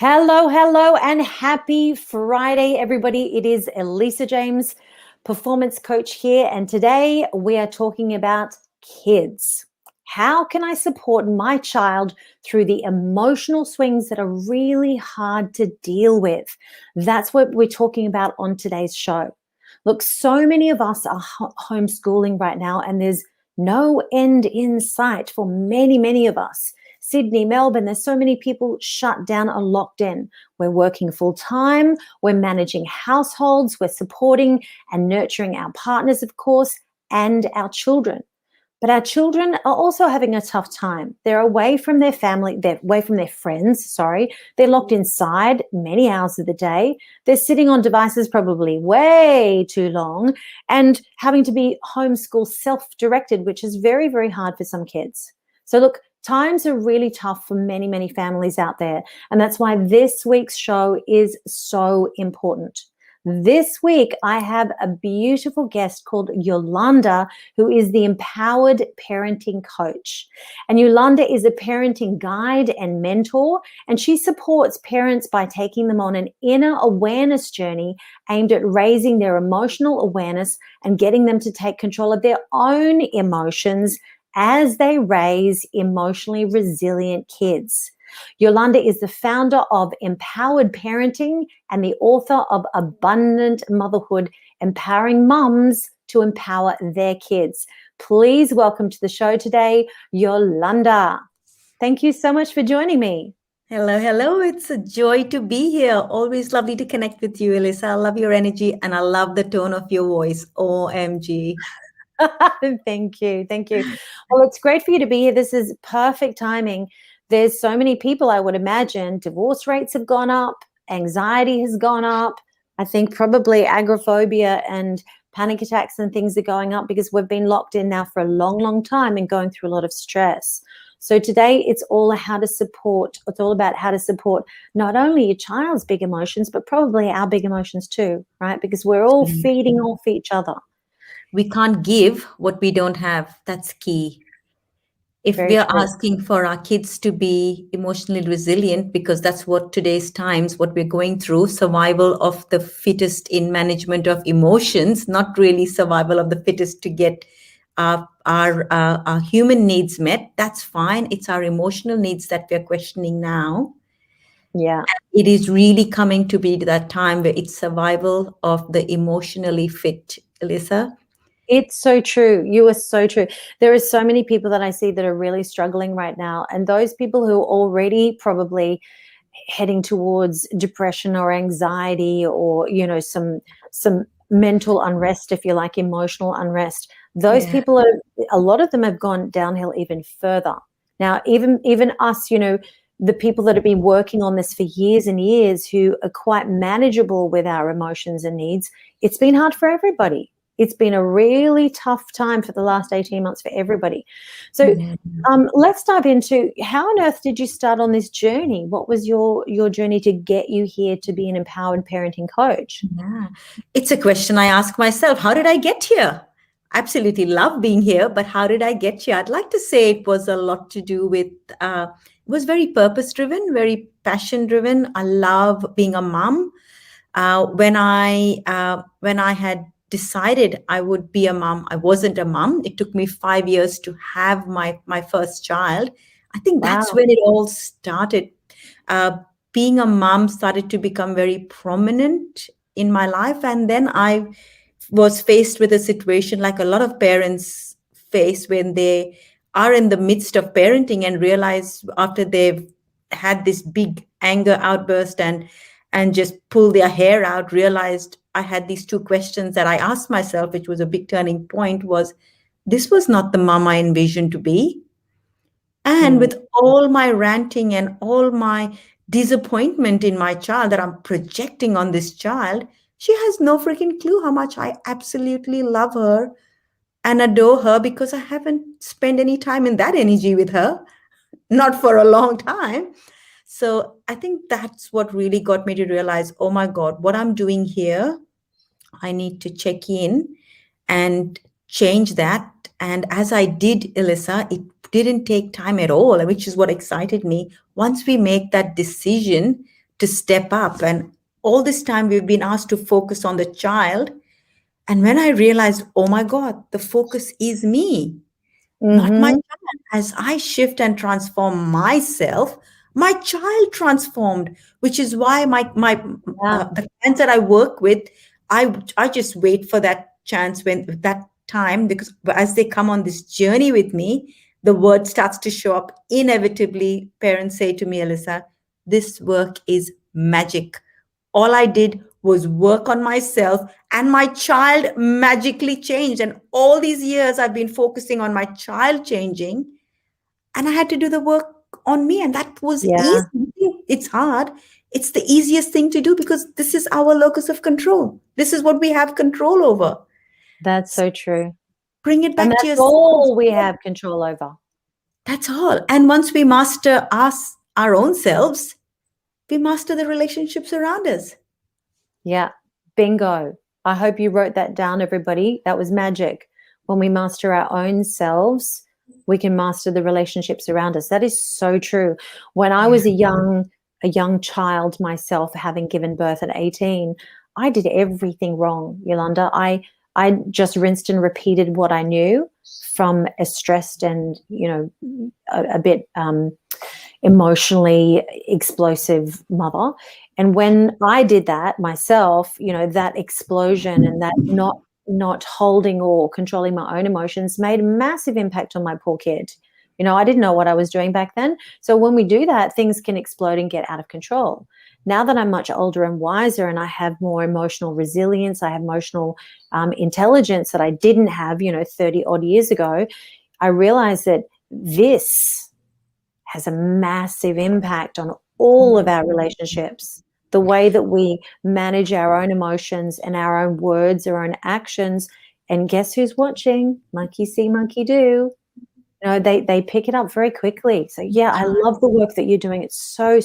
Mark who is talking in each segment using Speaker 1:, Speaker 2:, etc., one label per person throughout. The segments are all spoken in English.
Speaker 1: Hello, hello, and happy Friday, everybody. It is Elisa James, performance coach here, and today we are talking about kids. How can I support my child through the emotional swings that are really hard to deal with? That's what we're talking about on today's show. Look, so many of us are homeschooling right now, and there's no end in sight for many of us. Sydney, Melbourne, there's so many people shut down or locked in. We're working full time, we're managing households, we're supporting and nurturing our partners, of course, and our children. But our children are also having a tough time. They're away from their family, they're away from their friends, sorry. They're locked inside many hours of the day. They're sitting on devices probably way too long and having to be homeschool self-directed, which is very hard for some kids. So look, times are really tough for many families out there. And that's why this week's show is so important. This week, I have a beautiful guest called Yolanda, who is the Empowered Parenting Coach. And Yolanda is a parenting guide and mentor, and she supports parents by taking them on an inner awareness journey aimed at raising their emotional awareness and getting them to take control of their own emotions as they raise emotionally resilient kids. Yolanda is the founder of Empowered Parenting and the author of Abundant Motherhood, empowering mums to empower their kids. Please welcome to the show today, Yolanda. Thank you so much for joining me.
Speaker 2: Hello. It's a joy to be here. Always lovely to connect with you, Elisa. I love your energy and I love the tone of your voice. OMG.
Speaker 1: Thank you. Well, it's great for you to be here. This is perfect timing. There's so many people, I would imagine. Divorce rates have gone up. Anxiety has gone up. I think probably agoraphobia and panic attacks and things are going up because we've been locked in now for a long time and going through a lot of stress. So today it's all about how to support not only your child's big emotions, but probably our big emotions too, right? Because we're all feeding off each other.
Speaker 2: We can't give what we don't have. That's key. If
Speaker 1: Very
Speaker 2: we are
Speaker 1: true.
Speaker 2: asking for our kids to be emotionally resilient, because that's what today's times, what we're going through, survival of the fittest in management of emotions, not really survival of the fittest to get our human needs met. That's fine. It's our emotional needs that we're questioning now.
Speaker 1: Yeah.
Speaker 2: It is really coming to be that time where it's survival of the emotionally fit, Elisa.
Speaker 1: It's so true. You are so true. There are so many people that I see that are really struggling right now. And those people who are already probably heading towards depression or anxiety or, some mental unrest, if you like, emotional unrest, those people a lot of them have gone downhill even further. Now, even us, the people that have been working on this for years and years who are quite manageable with our emotions and needs, it's been hard for everybody. It's been a really tough time for the last 18 months for everybody. So let's dive into how on earth did you start on this journey? What was your journey to get you here to be an empowered parenting coach?
Speaker 2: Yeah, it's a question I ask myself. How did I get here? Absolutely love being here, but how did I get here? I'd like to say it was a lot to do with, it was very purpose driven, very passion driven. I love being a mom. When I had decided I would be a mom, I wasn't a mom. It took me 5 years to have my first child. I think that's when it all started. Being a mom started to become very prominent in my life. And then I was faced with a situation like a lot of parents face when they are in the midst of parenting and realize after they've had this big anger outburst and just pull their hair out, realized I had these two questions that I asked myself, which was a big turning point, was this was not the mom I envisioned to be. And with all my ranting and all my disappointment in my child that I'm projecting on this child, she has no freaking clue how much I absolutely love her and adore her because I haven't spent any time in that energy with her, not for a long time. So I think that's what really got me to realize, oh my God, what I'm doing here, I need to check in and change that. And as I did, Elisa, it didn't take time at all, which is what excited me. Once we make that decision to step up. And all this time we've been asked to focus on the child. And when I realized, oh my God, the focus is me, not my
Speaker 1: Mm-hmm.
Speaker 2: child. As I shift and transform myself, my child transformed, which is why
Speaker 1: Yeah.
Speaker 2: the clients that I work with, I just wait for that chance, when that time, because as they come on this journey with me, the word starts to show up inevitably. Parents say to me, Elisa, this work is magic. All I did was work on myself, and my child magically changed. And all these years I've been focusing on my child changing, and I had to do the work on me. And that was
Speaker 1: Yeah.
Speaker 2: easy. It's hard. It's the easiest thing to do, because this is our locus of control. This is what we have control over.
Speaker 1: That's so true.
Speaker 2: Bring it
Speaker 1: And
Speaker 2: back to
Speaker 1: that's
Speaker 2: yourselves.
Speaker 1: all we have control over.
Speaker 2: That's all. And once we master us, our own selves, we master the relationships around us.
Speaker 1: Yeah. Bingo. I hope you wrote that down, everybody. That was magic. When we master our own selves, we can master the relationships around us. That is so true. When I was a young child myself, having given birth at 18, I did everything wrong, Yolanda. I just rinsed and repeated what I knew from a stressed and, a bit emotionally explosive mother. And when I did that myself, that explosion and that not holding or controlling my own emotions made a massive impact on my poor kid. I didn't know what I was doing back then. So when we do that, things can explode and get out of control. Now that I'm much older and wiser, and I have more emotional resilience, I have emotional intelligence that I didn't have, 30 odd years ago, I realize that this has a massive impact on all of our relationships. The way that we manage our own emotions and our own words, our own actions. And guess who's watching? Monkey see, monkey do. They pick it up very quickly. So yeah, I love the work that you're doing. It's so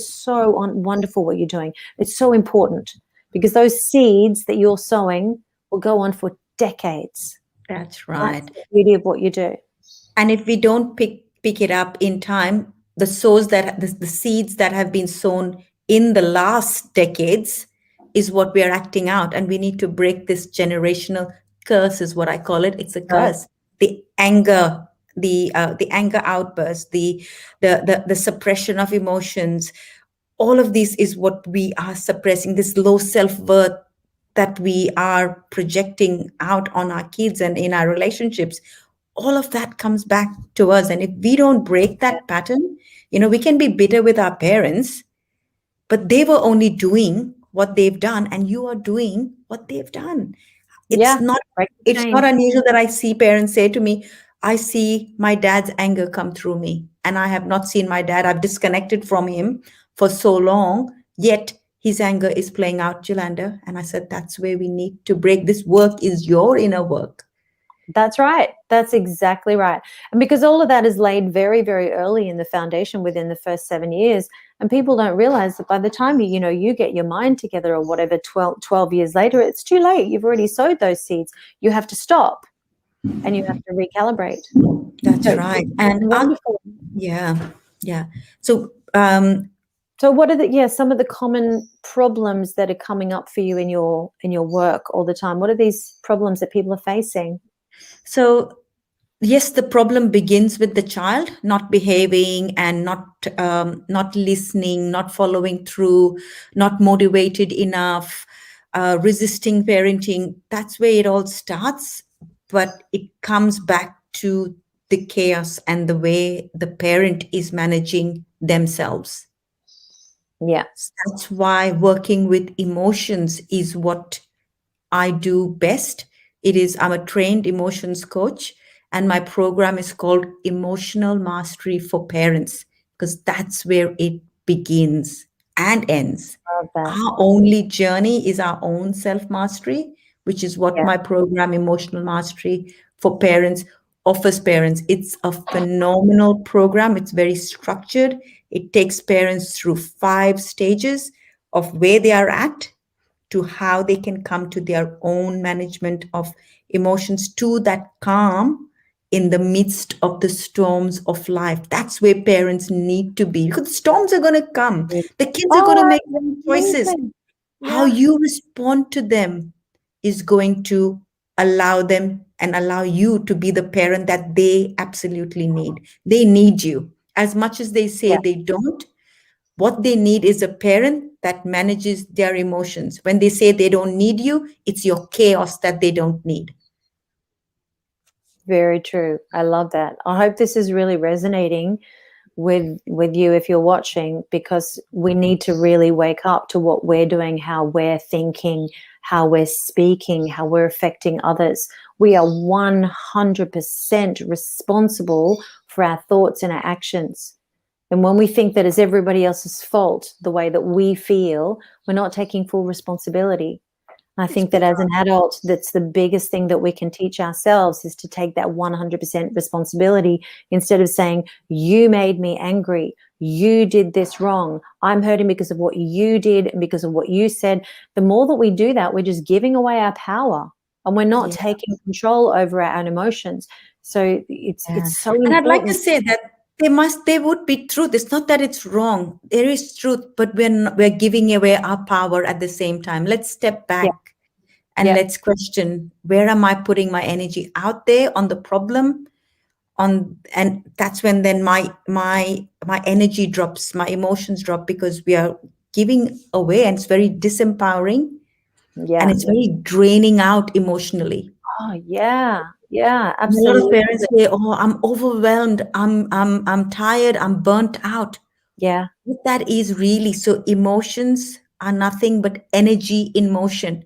Speaker 1: wonderful what you're doing. It's so important, because those seeds that you're sowing will go on for decades.
Speaker 2: That's
Speaker 1: That's
Speaker 2: right.
Speaker 1: the beauty of what you do.
Speaker 2: And if we don't pick it up in time, the seeds that have been sown in the last decades is what we are acting out. And we need to break this generational curse, is what I call it. It's a
Speaker 1: Right.
Speaker 2: curse. The anger, the anger outburst, the suppression of emotions, all of these is what we are suppressing. This low self-worth that we are projecting out on our kids and in our relationships, all of that comes back to us. And if we don't break that pattern, we can be bitter with our parents, but they were only doing what they've done, and you are doing what they've done. it's
Speaker 1: Yeah.
Speaker 2: not
Speaker 1: Break the
Speaker 2: it's
Speaker 1: chain.
Speaker 2: not unusual that I see parents say to me, I see my dad's anger come through me, and I have not seen my dad. I've disconnected from him for so long, yet his anger is playing out, Yolanda. And I said, that's where we need to break. This work is your inner work.
Speaker 1: That's right. That's exactly right. And because all of that is laid very, very early in the foundation within the first 7 years, and people don't realize that by the time you get your mind together, or whatever, 12 years later, it's too late. You've already sowed those seeds. You have to stop and you have to recalibrate.
Speaker 2: That's
Speaker 1: So
Speaker 2: right.
Speaker 1: it's wonderful.
Speaker 2: Yeah. So
Speaker 1: So what are some of the common problems that are coming up for you in your work all the time? What are these problems that people are facing?
Speaker 2: so yes, the problem begins with the child not behaving and not listening, not following through, not motivated enough, resisting parenting. That's where it all starts. But it comes back to the chaos and the way the parent is managing themselves.
Speaker 1: Yeah.
Speaker 2: That's why working with emotions is what I do best. I'm a trained emotions coach, and my program is called Emotional Mastery for Parents, because that's where it begins and ends.
Speaker 1: Love that.
Speaker 2: Our only journey is our own self mastery, which is what
Speaker 1: Yeah.
Speaker 2: my program, Emotional Mastery for Parents, offers parents. It's a phenomenal program. It's very structured. It takes parents through 5 stages of where they are at, to how they can come to their own management of emotions, to that calm in the midst of the storms of life. That's where parents need to be, because the storms are going to come. The kids are going to
Speaker 1: Oh,
Speaker 2: make their own choices.
Speaker 1: absolutely.
Speaker 2: How
Speaker 1: Yeah.
Speaker 2: you respond to them is going to allow them and allow you to be the parent that they absolutely need. They need you. As much as they say
Speaker 1: Yeah.
Speaker 2: they don't, what they need is a parent that manages their emotions. When they say they don't need you, it's your chaos that they don't need.
Speaker 1: Very true. I love that. I hope this is really resonating with you if you're watching, because we need to really wake up to what we're doing, how we're thinking, how we're speaking, how we're affecting others. We are 100% responsible for our thoughts and our actions. And when we think that it's everybody else's fault, the way that we feel, we're not taking full responsibility. I
Speaker 2: It's
Speaker 1: think that as an adult, that's the biggest thing that we can teach ourselves, is to take that 100% responsibility, instead of saying, you made me angry, you did this wrong, I'm hurting because of what you did and because of what you said. The more that we do that, we're just giving away our power, and we're not
Speaker 2: yeah,
Speaker 1: taking control over our own emotions. So
Speaker 2: yeah.
Speaker 1: it's so
Speaker 2: And I'd like to
Speaker 1: important.
Speaker 2: say that there would be truth. It's not that it's wrong. There is truth, but we're giving away our power at the same time. Let's step
Speaker 1: Yeah,
Speaker 2: back and
Speaker 1: yeah,
Speaker 2: let's question, where am I putting my energy? Out there on the problem, on, and that's when then my energy drops, my emotions drop, because we are giving away, and it's very disempowering, and
Speaker 1: yeah.
Speaker 2: it's very draining out emotionally.
Speaker 1: Oh, yeah, yeah,
Speaker 2: And a lot of
Speaker 1: absolutely.
Speaker 2: parents say, "Oh, I'm overwhelmed. I'm tired. I'm burnt out."
Speaker 1: Yeah,
Speaker 2: What that is really, so emotions are nothing but energy in motion.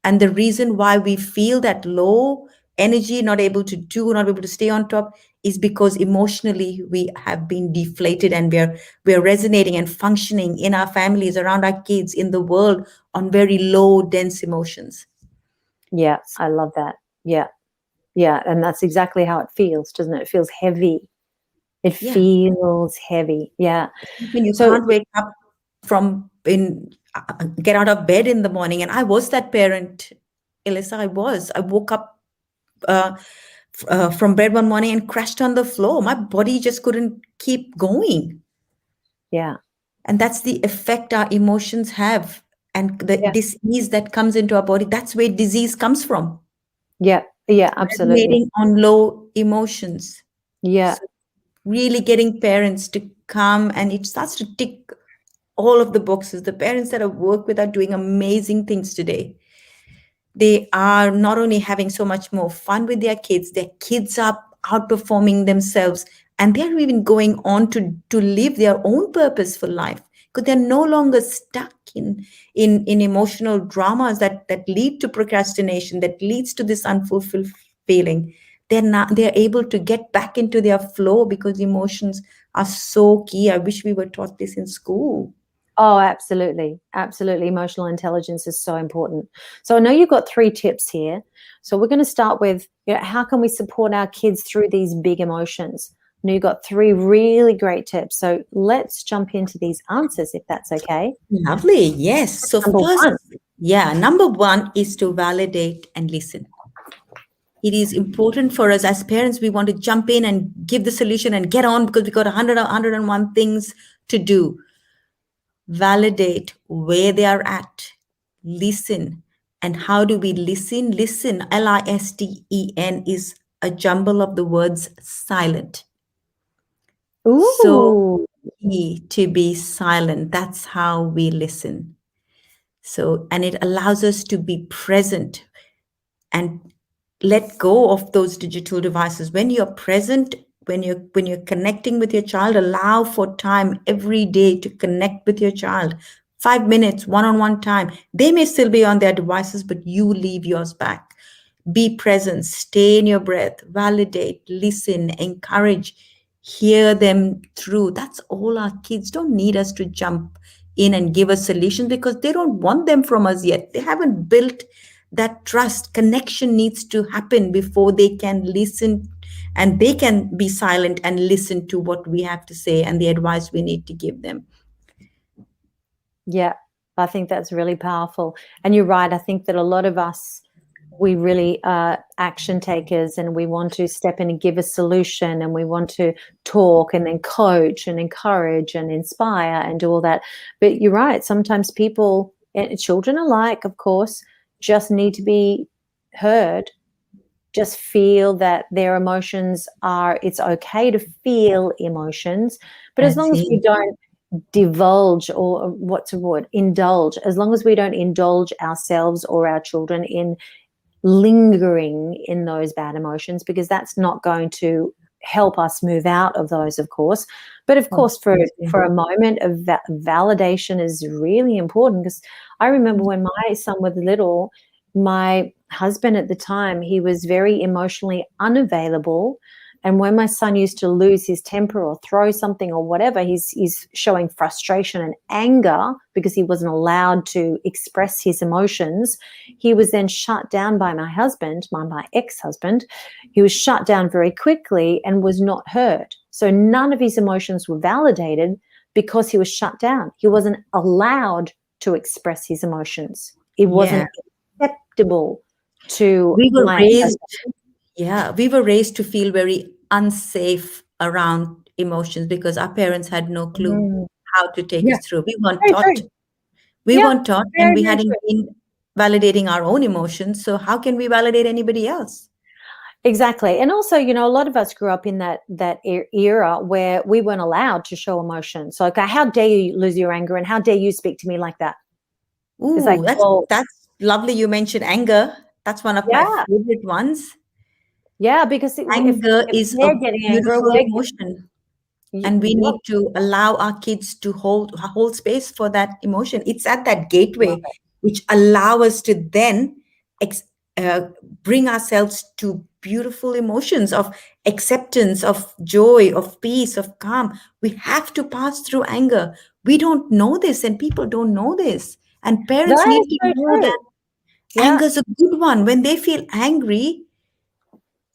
Speaker 2: And the reason why we feel that low energy, not able to do, not able to stay on top, is because emotionally we have been deflated, and we're resonating and functioning in our families, around our kids, in the world, on very low, dense emotions.
Speaker 1: yeah, I love that. Yeah. Yeah, and that's exactly how it feels, doesn't it? It feels heavy. It
Speaker 2: Yeah.
Speaker 1: feels heavy. Yeah.
Speaker 2: When you
Speaker 1: So
Speaker 2: can't wake up from in get out of bed in the morning, and I was that parent, Elisa. I woke up uh, from bed one morning and crashed on the floor. My body just couldn't keep going.
Speaker 1: yeah,
Speaker 2: And that's the effect our emotions have. And the
Speaker 1: yeah,
Speaker 2: disease that comes into our body, that's where disease comes from.
Speaker 1: yeah, yeah, absolutely.
Speaker 2: Resonating on low emotions.
Speaker 1: Yeah.
Speaker 2: So really getting parents to come, and it starts to tick all of the boxes. The parents that I work with are doing amazing things today. They are not only having so much more fun with their kids are outperforming themselves, and they're even going on to live their own purposeful life, because they're no longer stuck in emotional dramas that lead to procrastination, that leads to this unfulfilled feeling. They're able to get back into their flow, because emotions are so key. I wish we were taught this in school.
Speaker 1: Oh, absolutely. Absolutely. Emotional intelligence is so important. So I know you've got 3 tips here. So we're going to start with, how can we support our kids through these big emotions? I know you've got 3 really great tips. So let's jump into these answers, if that's okay.
Speaker 2: Lovely. Yes. So
Speaker 1: Number
Speaker 2: first,
Speaker 1: 1.
Speaker 2: yeah, number one is to validate and listen. It is important for us as parents. We want to jump in and give the solution and get on, because we got 101 things to do. Validate where they are at. Listen. And how do we listen? Listen, LISTEN, is a jumble of the words silent. So
Speaker 1: Ooh.
Speaker 2: key to be silent. That's how we listen. So, and it allows us to be present and let go of those digital devices. When you're present, when you're connecting with your child, allow for time every day to connect with your child. 5 minutes, one-on-one time. They may still be on their devices, but you leave yours back. Be present, stay in your breath, validate, listen, encourage, hear them through. That's all. Our kids don't need us to jump in and give us solutions, because they don't want them from us yet. They haven't built that trust. Connection needs to happen before they can listen, and they can be silent and listen to what we have to say and the advice we need to give them.
Speaker 1: Yeah, I think that's really powerful. And you're right. I think that a lot of us, we really are action takers and we want to step in and give a solution and we want to talk and then coach and encourage and inspire and do all that. But you're right. Sometimes people, and children alike, of course, just need to be heard, just feel that their emotions are, it's okay to feel emotions. But as
Speaker 2: That's
Speaker 1: long as we
Speaker 2: it.
Speaker 1: don't divulge, or what's the word, indulge, as long as we don't indulge ourselves or our children in lingering in those bad emotions, because that's not going to help us move out of those, of course. But of course, for a moment of validation is really important, because I remember when my son was little, my husband at the time, he was very emotionally unavailable. And when my son used to lose his temper or throw something or whatever, he's showing frustration and anger because he wasn't allowed to express his emotions. He was then shut down by my husband, my ex-husband. He was shut down very quickly and was not heard. So none of his emotions were validated because he was shut down. He wasn't allowed to express his emotions. It wasn't acceptable to
Speaker 2: We were
Speaker 1: my
Speaker 2: raised, we were raised to feel very unsafe around emotions because our parents had no clue
Speaker 1: Mm.
Speaker 2: how to take
Speaker 1: Yeah,
Speaker 2: us through. We weren't
Speaker 1: very
Speaker 2: taught.
Speaker 1: true.
Speaker 2: We
Speaker 1: Yeah,
Speaker 2: weren't taught, and
Speaker 1: very,
Speaker 2: we
Speaker 1: very
Speaker 2: hadn't
Speaker 1: true.
Speaker 2: been validating our own emotions. So how can we validate anybody else?
Speaker 1: Exactly. And also, a lot of us grew up in that era where we weren't allowed to show emotion. So, okay, how dare you lose your anger and how dare you speak to me like that? It's like,
Speaker 2: Ooh,
Speaker 1: well,
Speaker 2: that's lovely. You mentioned anger. That's one of my
Speaker 1: yeah,
Speaker 2: favorite ones.
Speaker 1: yeah, because
Speaker 2: Anger
Speaker 1: if
Speaker 2: is a
Speaker 1: they're getting angry,
Speaker 2: beautiful
Speaker 1: we're
Speaker 2: emotion, and we
Speaker 1: yep,
Speaker 2: need to allow our kids to hold space for that emotion. It's at that
Speaker 1: love
Speaker 2: gateway
Speaker 1: it.
Speaker 2: which allow us to then ex- uh, bring ourselves to beautiful emotions of acceptance, of joy, of peace, of calm. We have to pass through anger. We don't know this, and people don't know this, and parents
Speaker 1: That
Speaker 2: need
Speaker 1: is
Speaker 2: to
Speaker 1: so
Speaker 2: know
Speaker 1: true.
Speaker 2: that
Speaker 1: Yeah,
Speaker 2: anger is a good one. When they feel angry,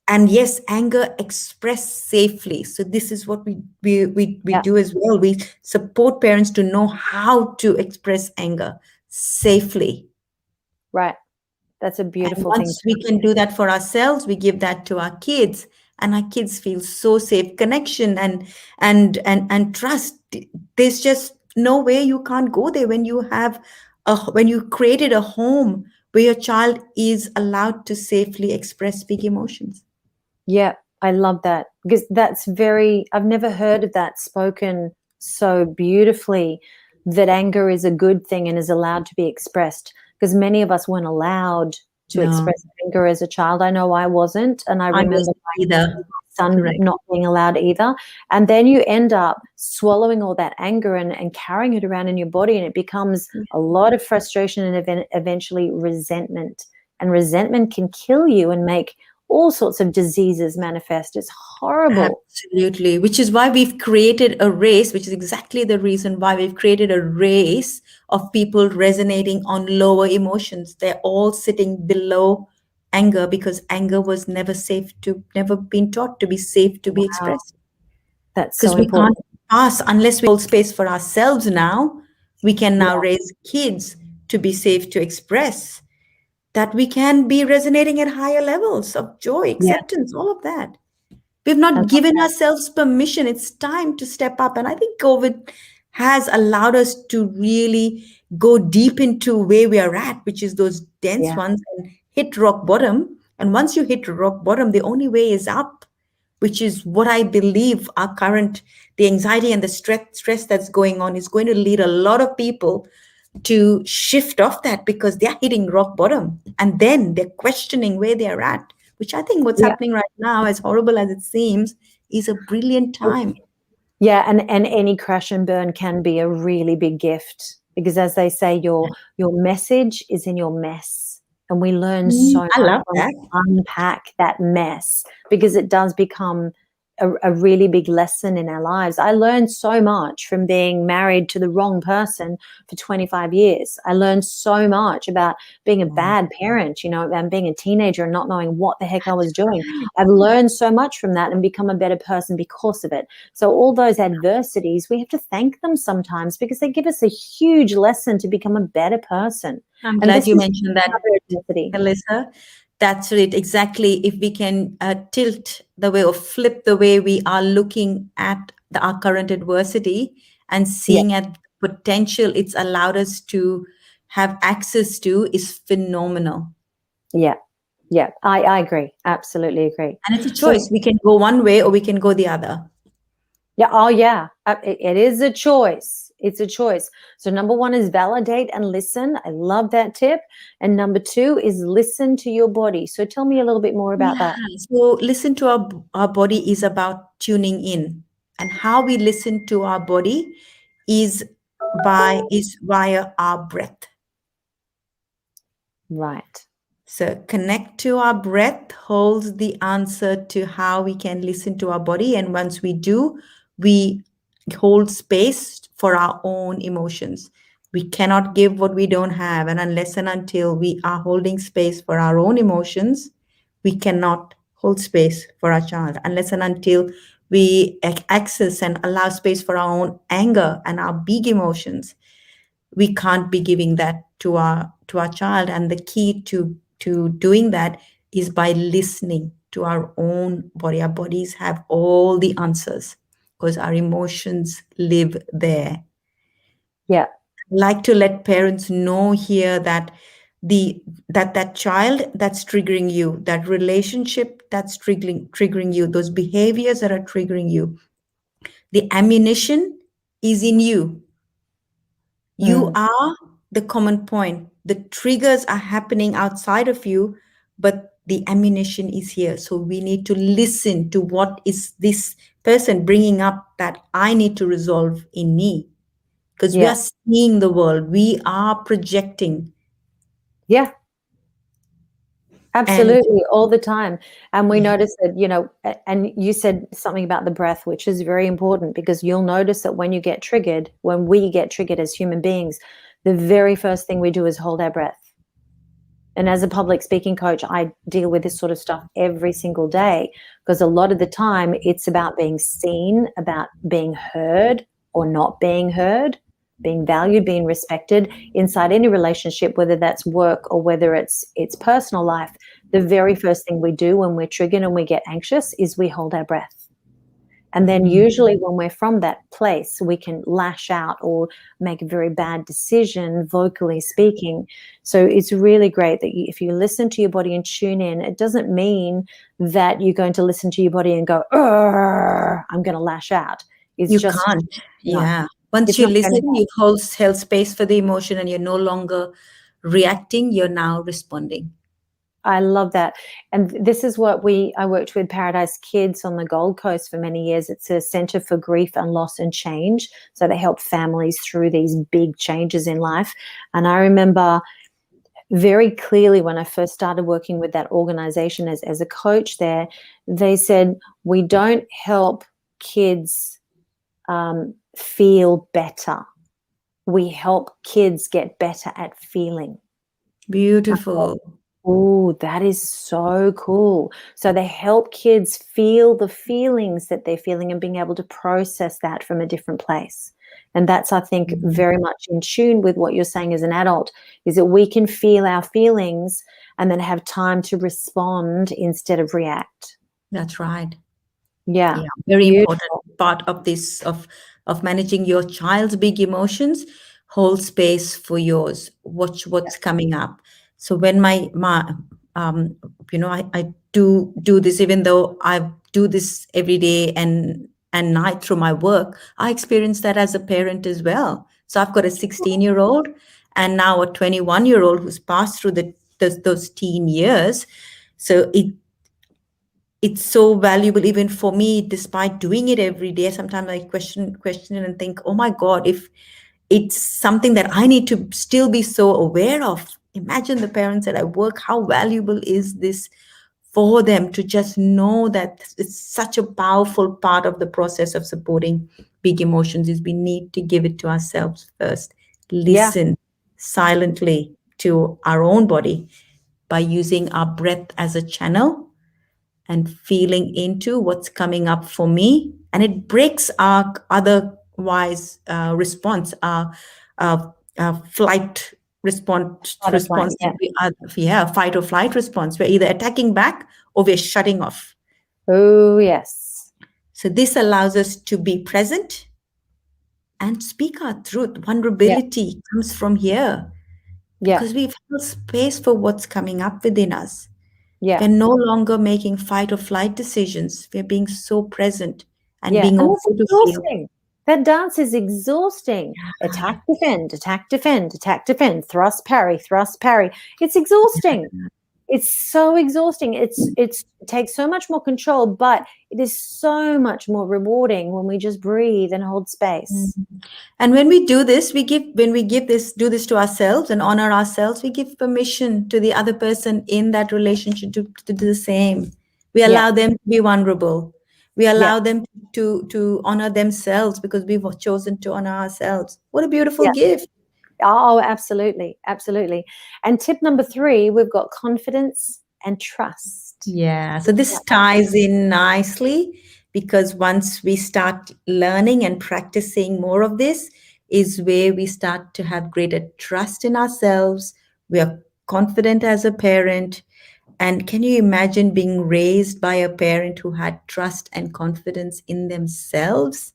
Speaker 2: and yes, anger expressed safely. So this is what we
Speaker 1: yeah,
Speaker 2: do as well. We support parents to know how to express anger safely.
Speaker 1: right. That's a
Speaker 2: And
Speaker 1: beautiful thing
Speaker 2: once we can do that for ourselves, we give that to our kids, and our kids feel so safe. Connection and trust. There's just no way you can't go there when you have when you created a home where your child is allowed to safely express big emotions.
Speaker 1: Yeah, I love that, because I've never heard of that spoken so beautifully, that anger is a good thing and is allowed to be expressed, because many of us weren't allowed to
Speaker 2: No,
Speaker 1: express anger as a child. I know I wasn't. And I
Speaker 2: I
Speaker 1: remember
Speaker 2: wasn't either.
Speaker 1: son
Speaker 2: Correct.
Speaker 1: not being allowed either. And then you end up swallowing all that anger and carrying it around in your body, and it becomes a lot of frustration and eventually resentment. And resentment can kill you and make all sorts of diseases manifest. It's horrible.
Speaker 2: Absolutely. Which is why we've created a race, which is exactly the reason why we've created a race of people resonating on lower emotions. They're all sitting below anger because anger was never been taught to be safe to be
Speaker 1: Wow,
Speaker 2: expressed.
Speaker 1: that's so
Speaker 2: Because we can't
Speaker 1: important.
Speaker 2: pass unless we hold space for ourselves now. We can now
Speaker 1: Yeah,
Speaker 2: raise kids to be safe to express, that we can be resonating at higher levels of joy,
Speaker 1: yeah,
Speaker 2: acceptance, all of that. We've
Speaker 1: I
Speaker 2: not
Speaker 1: love
Speaker 2: given
Speaker 1: that.
Speaker 2: ourselves permission. It's time to step up. And I think COVID has allowed us to really go deep into where we are at, which is those dense
Speaker 1: Yeah,
Speaker 2: ones, and hit rock bottom. And once you hit rock bottom, the only way is up, which is what I believe our current, the anxiety and the stress that's going on is going to lead a lot of people to shift off that because they're hitting rock bottom and then they're questioning where they're at, which I think what's
Speaker 1: yeah.
Speaker 2: happening right now, as horrible as it seems, is a brilliant time.
Speaker 1: Yeah, and any crash and burn can be a really big gift, because as they say, your message is in your mess. And we learn so
Speaker 2: I
Speaker 1: much
Speaker 2: love
Speaker 1: when
Speaker 2: that.
Speaker 1: we unpack that mess, because it does become a really big lesson in our lives. I learned so much from being married to the wrong person for 25 years. I learned so much about being a bad parent, and being a teenager and not knowing what the heck I was doing. I've learned so much from that and become a better person because of it. So all those adversities, we have to thank them sometimes, because they give us a huge lesson to become a better person.
Speaker 2: I'm
Speaker 1: And
Speaker 2: glad
Speaker 1: this
Speaker 2: you
Speaker 1: is
Speaker 2: mentioned that,
Speaker 1: another adversity.
Speaker 2: Elisa. That's it, exactly. If we can tilt the way or flip the way we are looking at our current adversity and
Speaker 1: Yeah,
Speaker 2: seeing at the potential it's allowed us to have access to is phenomenal.
Speaker 1: yeah, yeah. I agree. Absolutely agree.
Speaker 2: And it's a
Speaker 1: So
Speaker 2: choice. We can go one way or we can go the other.
Speaker 1: yeah, oh yeah, it is a choice. It's a choice. So number one is validate and listen. I love that tip. And number two is listen to your body. So tell me a little bit more about
Speaker 2: Yeah.
Speaker 1: that.
Speaker 2: So listen to our body is about tuning in. And how we listen to our body is is via our breath.
Speaker 1: Right.
Speaker 2: So connect to our breath holds the answer to how we can listen to our body. And once we do, we hold space for our own emotions. We cannot give what we don't have. And unless and until we are holding space for our own emotions, we cannot hold space for our child. Unless and until we access and allow space for our own anger and our big emotions, we can't be giving that to our child. And the key to doing that is by listening to our own body. Our bodies have all the answers because our emotions live there.
Speaker 1: Yeah.
Speaker 2: Like to let parents know here that that child that's triggering you, that relationship that's triggering you, those behaviors that are triggering you, the ammunition is in you. You
Speaker 1: Mm.
Speaker 2: are the common point. The triggers are happening outside of you, but the ammunition is here. So we need to listen to what is this person bringing up that I need to resolve in me. Because we
Speaker 1: Yeah.
Speaker 2: are seeing the world, we are projecting.
Speaker 1: Yeah.
Speaker 2: And
Speaker 1: Absolutely, all the time. And we
Speaker 2: yeah,
Speaker 1: notice that, and you said something about the breath, which is very important because you'll notice that when you get triggered, when we get triggered as human beings, the very first thing we do is hold our breath. And as a public speaking coach, I deal with this sort of stuff every single day because a lot of the time it's about being seen, about being heard or not being heard, being valued, being respected inside any relationship, whether that's work or whether it's personal life. The very first thing we do when we're triggered and we get anxious is we hold our breath. And then
Speaker 2: mm,
Speaker 1: usually when we're from that place, we can lash out or make a very bad decision, vocally speaking. So it's really great that if you listen to your body and tune in, it doesn't mean that you're going to listen to your body and go, I'm going to lash out. It's
Speaker 2: you
Speaker 1: just,
Speaker 2: can't.
Speaker 1: no,
Speaker 2: Yeah. Once
Speaker 1: it's
Speaker 2: you
Speaker 1: not going to
Speaker 2: listen, you've held space for the emotion and you're no longer reacting, you're now responding.
Speaker 1: I love that. And this is what I worked with Paradise Kids on the Gold Coast for many years. It's a center for grief and loss and change. So they help families through these big changes in life. And I remember very clearly when I first started working with that organization as a coach there, they said, we don't help kids feel better. We help kids get better at feeling.
Speaker 2: Beautiful.
Speaker 1: Oh, that is so cool. So they help kids feel the feelings that they're feeling and being able to process that from a different place. And that's, I think,
Speaker 2: Mhm.
Speaker 1: very much in tune with what you're saying as an adult, is that we can feel our feelings and then have time to respond instead of react.
Speaker 2: That's right.
Speaker 1: Yeah,
Speaker 2: Yeah, very important
Speaker 1: beautiful.
Speaker 2: part of this of managing your child's big emotions. Hold space for yours. Watch what's coming up. So when my I do this, even though I do this every day and night through my work. I experience that as a parent as well. So I've got a 16-year-old and now a 21-year-old who's passed through those teen years. So it's so valuable even for me, despite doing it every day. Sometimes I question it and think, oh my God, if it's something that I need to still be so aware of. Imagine the parents that I work, how valuable is this for them to just know that it's such a powerful part of the process of supporting big emotions is we need to give it to ourselves first.
Speaker 1: Yeah,
Speaker 2: Listen silently to our own body by using our breath as a channel and feeling into what's coming up for me. And it breaks our otherwise response, our flight response
Speaker 1: Fight or flight.
Speaker 2: response that we are, yeah, fight or flight response. We're either attacking back or we're shutting off.
Speaker 1: Oh, yes.
Speaker 2: So this allows us to be present and speak our truth.
Speaker 1: Yeah.
Speaker 2: Vulnerability comes from here
Speaker 1: Yeah.
Speaker 2: because we've held space for what's coming up within us.
Speaker 1: Yeah.
Speaker 2: We're no longer making fight or flight decisions. We're being so present and
Speaker 1: Yeah.
Speaker 2: being
Speaker 1: And that's
Speaker 2: okay to feel.
Speaker 1: exhausting. That dance is exhausting. Attack, defend, attack, defend, attack, defend, thrust, parry, thrust, parry. It's exhausting. It's so exhausting. It takes so much more control, but it is so much more rewarding when we just breathe and hold space.
Speaker 2: And when we do this, do this to ourselves and honor ourselves, we give permission to the other person in that relationship to do the same. We
Speaker 1: Yeah.
Speaker 2: allow them to be vulnerable. We
Speaker 1: Yeah.
Speaker 2: allow them to honor themselves because we've chosen to honor ourselves. What a beautiful
Speaker 1: Yeah.
Speaker 2: gift.
Speaker 1: Oh, absolutely. Absolutely. And tip number 3, we've got confidence and trust.
Speaker 2: Yeah, so this ties in nicely because once we start learning and practicing more of this, is where we start to have greater trust in ourselves. We are confident as a parent. And can you imagine being raised by a parent who had trust and confidence in themselves?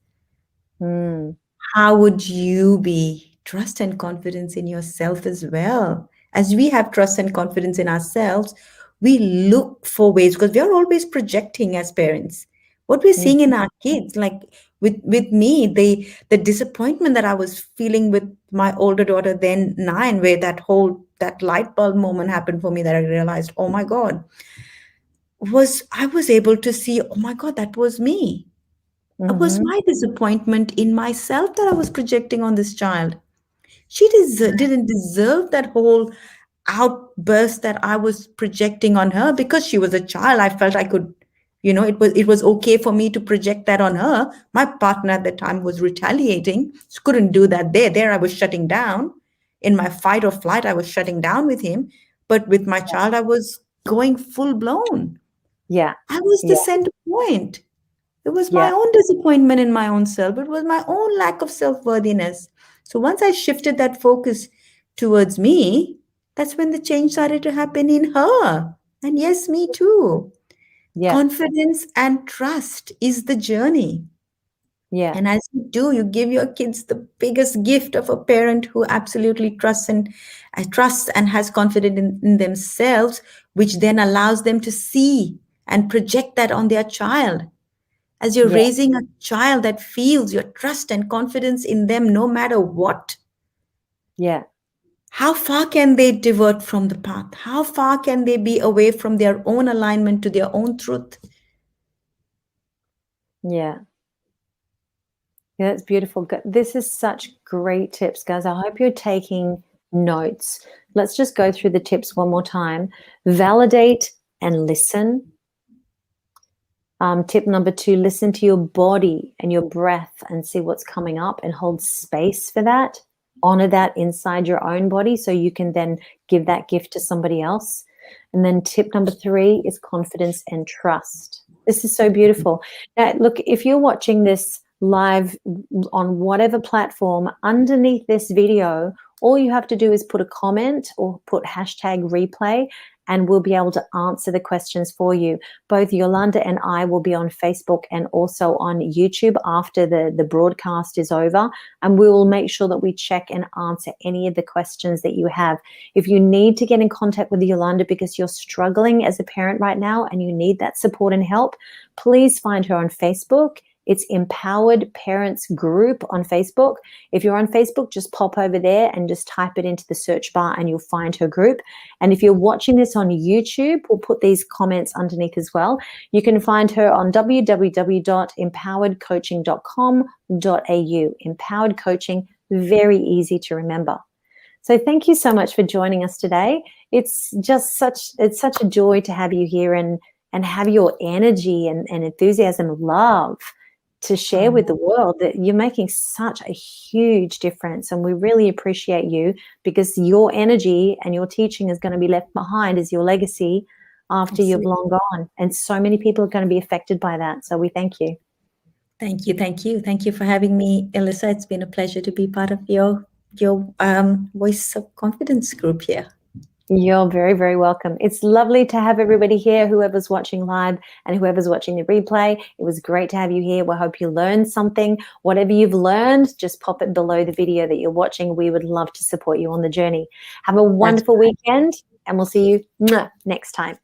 Speaker 1: Mm.
Speaker 2: How would you be? Trust and confidence in yourself as well. As we have trust and confidence in ourselves, we look for ways because we are always projecting as parents what we're seeing in our kids. Like with me, the disappointment that I was feeling with my older daughter, then 9, where that light bulb moment happened for me that I realized, oh my God, I was able to see, oh my God, that was me. It was
Speaker 1: Mm-hmm.
Speaker 2: my disappointment in myself that I was projecting on this child. She didn't deserve that whole outburst that I was projecting on her because she was a child. I felt I could, it was okay for me to project that on her. My partner at the time was retaliating. So couldn't do that there. There I was shutting down. In my fight or flight, I was shutting down with him. But with my child, I was going full blown.
Speaker 1: Yeah.
Speaker 2: I was the
Speaker 1: Yeah.
Speaker 2: center point. It was my
Speaker 1: Yeah.
Speaker 2: own disappointment in my own self. It was my own lack of self worthiness. So once I shifted that focus towards me, that's when the change started to happen in her. And yes, me too.
Speaker 1: Yeah.
Speaker 2: Confidence and trust is the journey.
Speaker 1: Yeah.
Speaker 2: And as you do, you give your kids the biggest gift of a parent who absolutely trusts and has confidence in themselves, which then allows them to see and project that on their child. As you're
Speaker 1: Yeah.
Speaker 2: raising a child that feels your trust and confidence in them no matter what,
Speaker 1: Yeah.
Speaker 2: how far can they divert from the path? How far can they be away from their own alignment to their own truth?
Speaker 1: Yeah. Yeah, that's beautiful. This is such great tips, guys. I hope you're taking notes. Let's just go through the tips one more time. Validate and listen. Tip number 2, listen to your body and your breath and see what's coming up and hold space for that. Honor that inside your own body so you can then give that gift to somebody else. And then tip number 3 is confidence and trust. This is so beautiful. Now, look, if you're watching this live on whatever platform, underneath this video, all you have to do is put a comment or put hashtag replay, and we'll be able to answer the questions for you. Both Yolanda and I will be on Facebook and also on YouTube after the broadcast is over, and we will make sure that we check and answer any of the questions that you have. If you need to get in contact with Yolanda because you're struggling as a parent right now and you need that support and help, please find her on Facebook. It's Empowered Parents Group on Facebook. If you're on Facebook, just pop over there and just type it into the search bar and you'll find her group. And if you're watching this on YouTube, we'll put these comments underneath as well. You can find her on www.empoweredcoaching.com.au. Empowered Coaching, very easy to remember. So thank you so much for joining us today. It's such a joy to have you here and have your energy and enthusiasm and love to share with the world. That you're making such a huge difference, and we really appreciate you, because your energy and your teaching is going to be left behind as your legacy after you've long gone, and so many people are going to be affected by that. So we thank you.
Speaker 2: Thank you for having me, Elisa. It's been a pleasure to be part of your your Voice of Confidence group here.
Speaker 1: You're very, very welcome. It's lovely to have everybody here, whoever's watching live and whoever's watching the replay. It was great to have you here. We hope you learned something. Whatever you've learned, just pop it below the video that you're watching. We would love to support you on the journey. Have a wonderful weekend, and we'll see you next time.